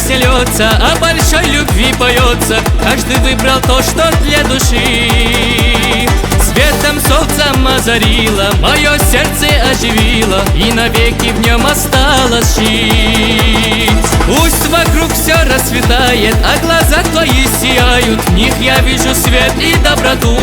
песня льется, о большой любви поется. Каждый выбрал то, что для души. Светом солнцем озарило, мое сердце оживило, и навеки в нем осталось жить. Пусть вокруг все расцветает, а глаза твои сияют, в них я вижу свет и доброту.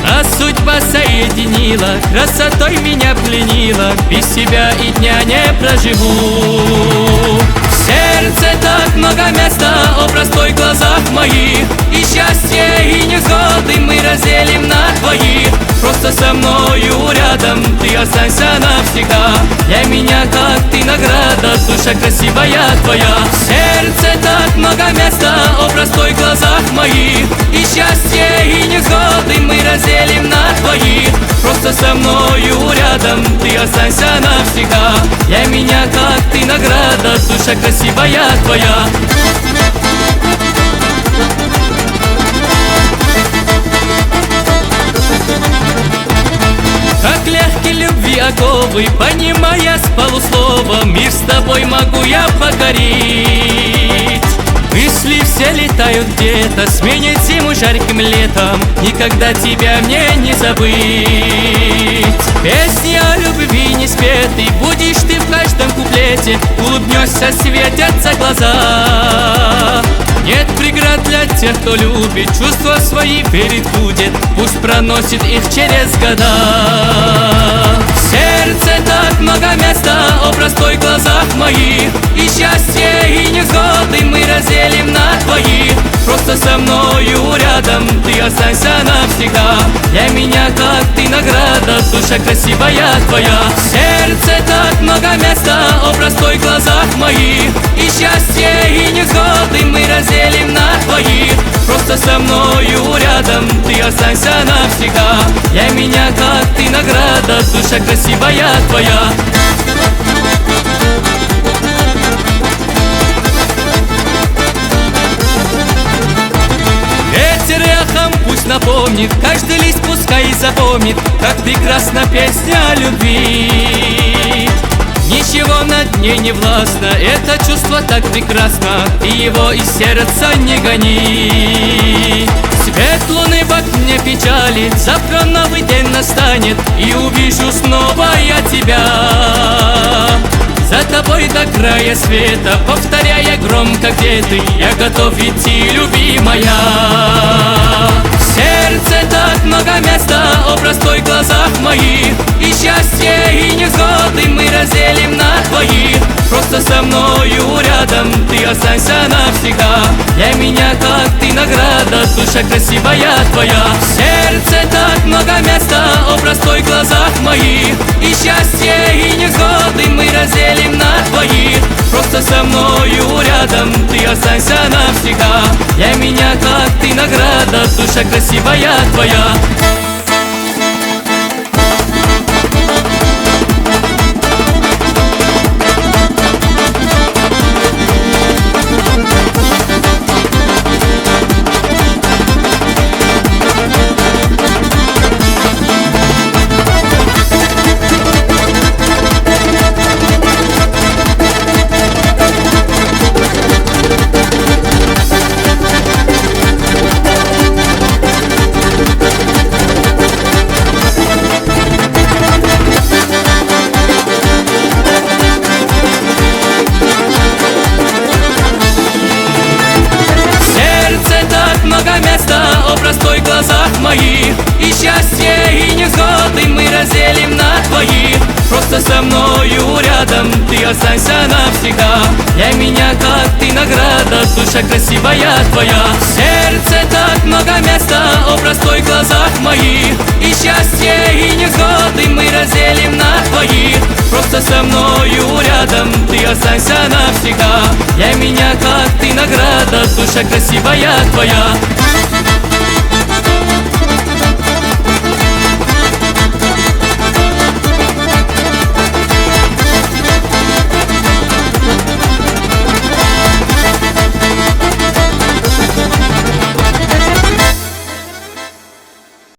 Нас судьба соединила, красотой меня пленила, без себя и дня не проживу. В сердце так много места, о простой глазах моих, и счастье, и невзгоды мы разделим на двоих. Просто со мною рядом ты останься навсегда. Для меня как ты награда, душа красивая твоя. В сердце так много места, о простой глазах моих, и счастье, и невзгоды мы разделим на двоих. Просто со мною рядом ты останься навсегда. Для меня как ты награда, душа красивая твоя. Как легки любви оковы, понимая с полуслова, мир с тобой могу я покорить. Мысли все летают где-то, сменит зиму жарким летом, никогда тебя мне не забыть. Песни о любви не спеты, будешь ты в каждом куплете, улыбнешься, светятся глаза. Нет преград для тех, кто любит, чувства свои перебудет, пусть проносит их через года. В сердце так много места, о простой глазах моих, и счастье, и невзгоды мы разделим на двоих. Просто со мною рядом ты останься навсегда. Для меня как ты награда, душа красивая твоя. В сердце так много места, о простой глазах моих, и счастье, и невзгоды мы разделим на двоих. Просто со мною рядом ты останься навсегда. Для меня как ты награда, душа красивая твоя. Ветер эхом пусть напомнит, каждый лист пускай запомнит, как прекрасна песня о любви. Ничего над ней не властно, это чувство так прекрасно, ты его из сердца не гони. Свет луны в окне печалит, завтра новый день настанет, и увижу снова я тебя. За тобой до края света, повторяя громко, где ты, я готов идти, любимая. В сердце так много места, о простой глазах моих, и счастье, и невзгоды мы разделим на двоих. Просто со мною рядом ты останься навсегда. Для меня как ты награда, душа красивая твоя. В сердце так много места, о простой глазах моих, и счастье, и невзгоды мы разделим на двоих. Просто со мною рядом ты останься навсегда. Для меня как ты награда, душа красивая твоя. О простой глазах моих, и счастье, и невзгоды мы разделим на двоих. Просто со мною рядом ты останься навсегда. Для меня как ты награда, душа красивая твоя. В сердце так много места, о простой глазах моих, и счастье, и невзгоды мы разделим на двоих. Просто со мною рядом ты останься навсегда. Для меня как ты награда, душа красивая твоя.